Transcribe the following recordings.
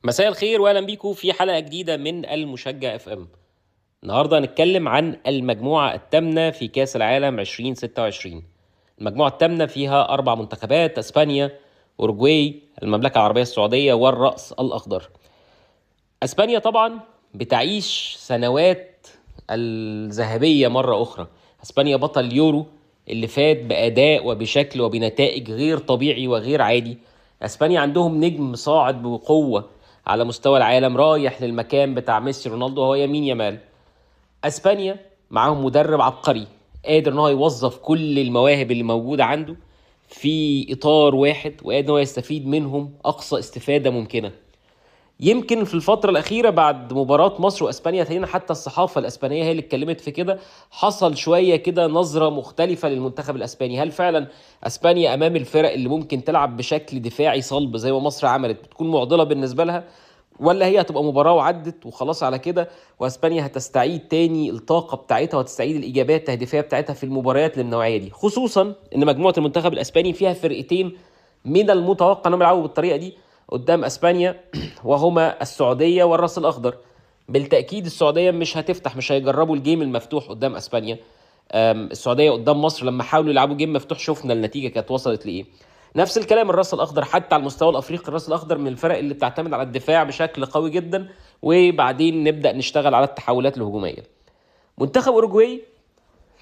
مساء الخير واهلا بيكم في حلقه جديده من المشجع اف ام. النهارده هنتكلم عن المجموعه الثامنه في كاس العالم 2026. المجموعه الثامنه فيها 4 منتخبات: اسبانيا، اوروجواي، المملكه العربيه السعوديه والراس الاخضر. اسبانيا طبعا بتعيش سنوات الذهبيه مره اخرى. اسبانيا بطل اليورو اللي فات باداء وبشكل وبنتائج غير طبيعي وغير عادي. اسبانيا عندهم نجم صاعد بقوه على مستوى العالم، رايح للمكان بتاع ميسي رونالدو، هو يمين يامال. اسبانيا معاهم مدرب عبقري قادر ان هو يوظف كل المواهب اللي موجوده عنده في اطار واحد، وقادر ان هو يستفيد منهم اقصى استفاده ممكنه. يمكن في الفترة الأخيرة بعد مباراة مصر وأسبانيا تقريبا حتى الصحافة الأسبانية هي اللي اتكلمت في كده، حصل شوية كده نظرة مختلفة للمنتخب الأسباني. هل فعلا أسبانيا أمام الفرق اللي ممكن تلعب بشكل دفاعي صلب زي ما مصر عملت بتكون معضلة بالنسبة لها، ولا هي هتبقى مباراة وعدت وخلاص على كده، وأسبانيا هتستعيد تاني الطاقة بتاعتها وتستعيد الإيجابية التهديفية بتاعتها في المباريات اللي من النوعية دي، خصوصا إن مجموعة المنتخب الأسباني فيها فرقتين من المتوقع انهم يلعبوا بالطريقه دي قدام اسبانيا وهما السعوديه والراس الاخضر. بالتاكيد السعوديه مش هيجربوا الجيم المفتوح قدام اسبانيا. السعوديه قدام مصر لما حاولوا يلعبوا جيم مفتوح شفنا النتيجه كانت وصلت لايه. نفس الكلام الراس الاخضر، حتى على المستوى الافريقي الراس الاخضر من الفرق اللي بتعتمد على الدفاع بشكل قوي جدا، وبعدين نبدا نشتغل على التحولات الهجوميه. منتخب اوروجواي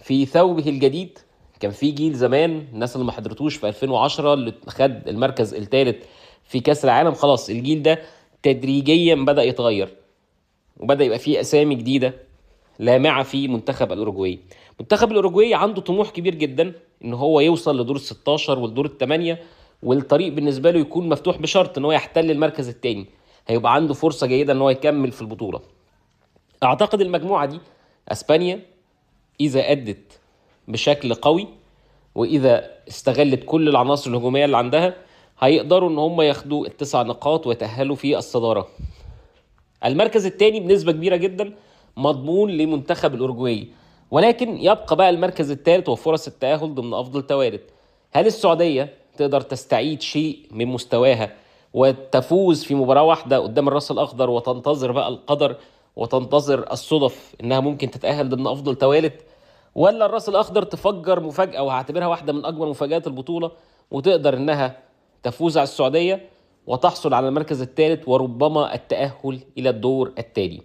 في ثوبه الجديد، كان في جيل زمان الناس اللي ما حضرتوش في 2010 اللي خد المركز الثالث في كاس العالم، خلاص الجيل ده تدريجيا بدأ يتغير وبدأ يبقى فيه أسامي جديدة لامعة في منتخب الأوروجواي. منتخب الأوروجواي عنده طموح كبير جدا إن هو يوصل لدور ال 16 والدور الثمانية، والطريق بالنسبة له يكون مفتوح بشرط إن هو يحتل المركز الثاني. هيبقى عنده فرصة جيدة إن هو يكمل في البطولة. أعتقد المجموعة دي أسبانيا إذا أدت بشكل قوي واذا استغلت كل العناصر الهجوميه اللي عندها هيقدروا ان هم ياخدوا ال9 نقاط ويتاهلوا في الصداره. المركز الثاني بنسبه كبيره جدا مضمون لمنتخب الاورجواي، ولكن يبقى بقى المركز الثالث وفرص التاهل ضمن افضل توارد. هل السعوديه تقدر تستعيد شيء من مستواها وتفوز في مباراه واحده قدام الراس الاخضر وتنتظر بقى القدر وتنتظر الصدف انها ممكن تتاهل ضمن افضل توالد، ولا الراس الاخضر تفجر مفاجاه وهعتبرها واحده من اكبر مفاجات البطوله وتقدر انها تفوز على السعوديه وتحصل على المركز الثالث وربما التاهل الى الدور التالي؟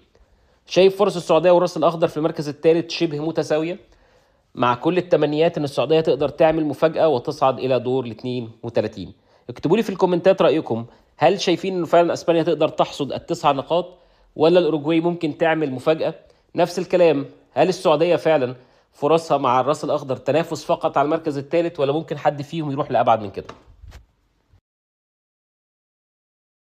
شايف فرص السعوديه والراس الاخضر في المركز الثالث شبه متساويه، مع كل التمنيات ان السعوديه تقدر تعمل مفاجاه وتصعد الى دور ال 32. اكتبوا لي في الكومنتات رايكم، هل شايفين ان فعلا اسبانيا تقدر تحصد ال9 نقاط، ولا الاوروجواي ممكن تعمل مفاجاه؟ نفس الكلام، هل السعوديه فعلا فرصها مع الراس الاخضر تنافس فقط على المركز الثالث، ولا ممكن حد فيهم يروح لابعد من كده؟